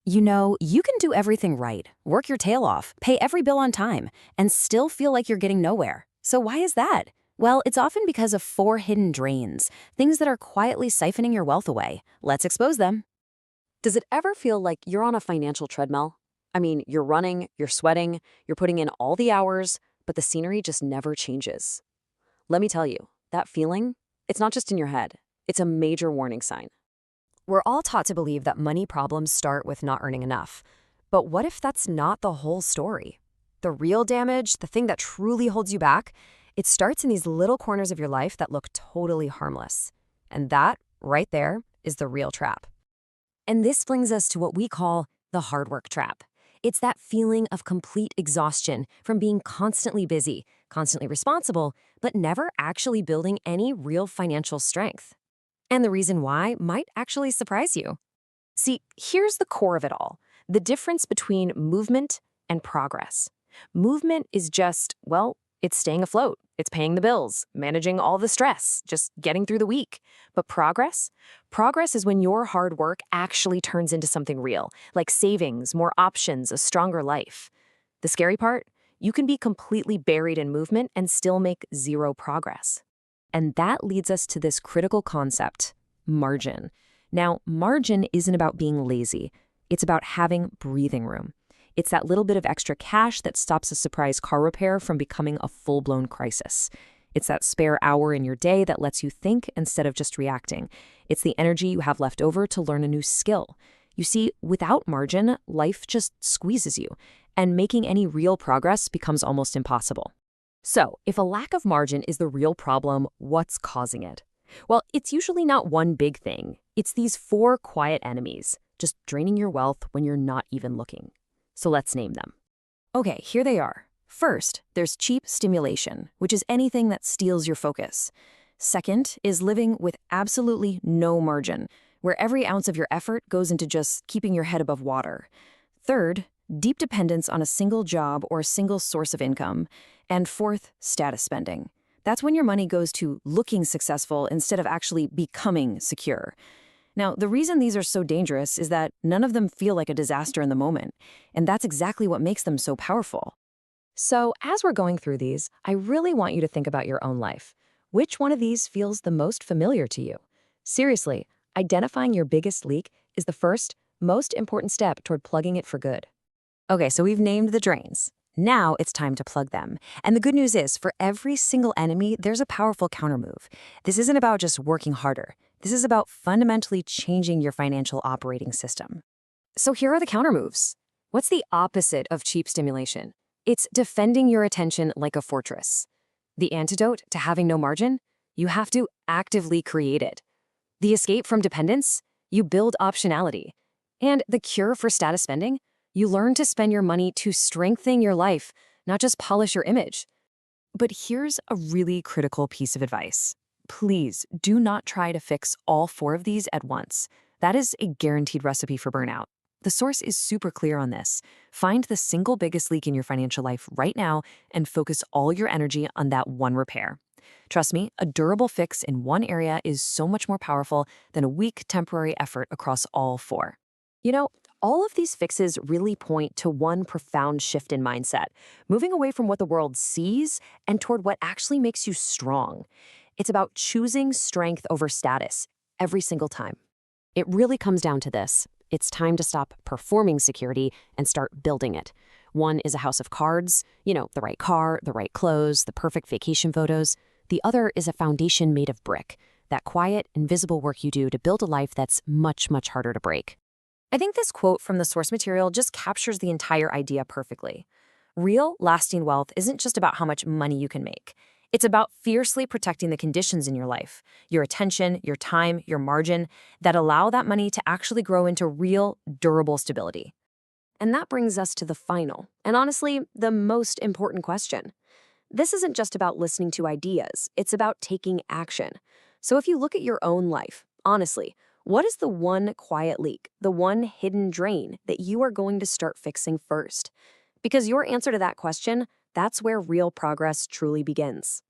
You know, you can do everything right, work your tail off, pay every bill on time, and still feel like you're getting nowhere. So why is that? Well, it's often because of four hidden drains, things that are quietly siphoning your wealth away. Let's expose them. Does it ever feel like you're on a financial treadmill? I mean, you're running, you're sweating, you're putting in all the hours, but the scenery just never changes. Let me tell you, that feeling, it's not just in your head. It's a major warning sign. We're all taught to believe that money problems start with not earning enough. But what if that's not the whole story? The real damage, the thing that truly holds you back, it starts in these little corners of your life that look totally harmless. And that, right there, is the real trap. And this brings us to what we call the hard work trap. It's that feeling of complete exhaustion from being constantly busy, constantly responsible, but never actually building any real financial strength. And the reason why might actually surprise you. See, here's the core of it all, the difference between movement and progress. Movement is just, well, it's staying afloat, it's paying the bills, managing all the stress, just getting through the week. But progress? Progress is when your hard work actually turns into something real, like savings, more options, a stronger life. The scary part? You can be completely buried in movement and still make zero progress. And that leads us to this critical concept, margin. Now, margin isn't about being lazy. It's about having breathing room. It's that little bit of extra cash that stops a surprise car repair from becoming a full-blown crisis. It's that spare hour in your day that lets you think instead of just reacting. It's the energy you have left over to learn a new skill. You see, without margin, life just squeezes you, and making any real progress becomes almost impossible. So, if a lack of margin is the real problem, what's causing it? Well, it's usually not one big thing. It's these four quiet enemies, just draining your wealth when you're not even looking. So let's name them. Okay, here they are. First, there's cheap stimulation, which is anything that steals your focus. Second is living with absolutely no margin, where every ounce of your effort goes into just keeping your head above water. Third, deep dependence on a single job or a single source of income. And fourth, status spending. That's when your money goes to looking successful instead of actually becoming secure. Now, the reason these are so dangerous is that none of them feel like a disaster in the moment, and that's exactly what makes them so powerful. So, as we're going through these, I really want you to think about your own life. Which one of these feels the most familiar to you? Seriously, identifying your biggest leak is the first, most important step toward plugging it for good. Okay, so we've named the drains. Now it's time to plug them. And the good news is, for every single enemy, there's a powerful countermove. This isn't about just working harder. This is about fundamentally changing your financial operating system. So here are the countermoves. What's the opposite of cheap stimulation? It's defending your attention like a fortress. The antidote to having no margin? You have to actively create it. The escape from dependence? You build optionality. And the cure for status spending? You learn to spend your money to strengthen your life, not just polish your image. But here's a really critical piece of advice. Please do not try to fix all four of these at once. That is a guaranteed recipe for burnout. The source is super clear on this. Find the single biggest leak in your financial life right now and focus all your energy on that one repair. Trust me, a durable fix in one area is so much more powerful than a weak temporary effort across all four. You know, all of these fixes really point to one profound shift in mindset, moving away from what the world sees and toward what actually makes you strong. It's about choosing strength over status every single time. It really comes down to this. It's time to stop performing security and start building it. One is a house of cards, the right car, the right clothes, the perfect vacation photos. The other is a foundation made of brick, that quiet, invisible work you do to build a life that's much, much harder to break. I think this quote from the source material just captures the entire idea perfectly. Real, lasting wealth isn't just about how much money you can make. It's about fiercely protecting the conditions in your life, your attention, your time, your margin, that allow that money to actually grow into real, durable stability. And that brings us to the final, and honestly, the most important question. This isn't just about listening to ideas, it's about taking action. So if you look at your own life, honestly, what is the one quiet leak, the one hidden drain that you are going to start fixing first? Because your answer to that question, that's where real progress truly begins.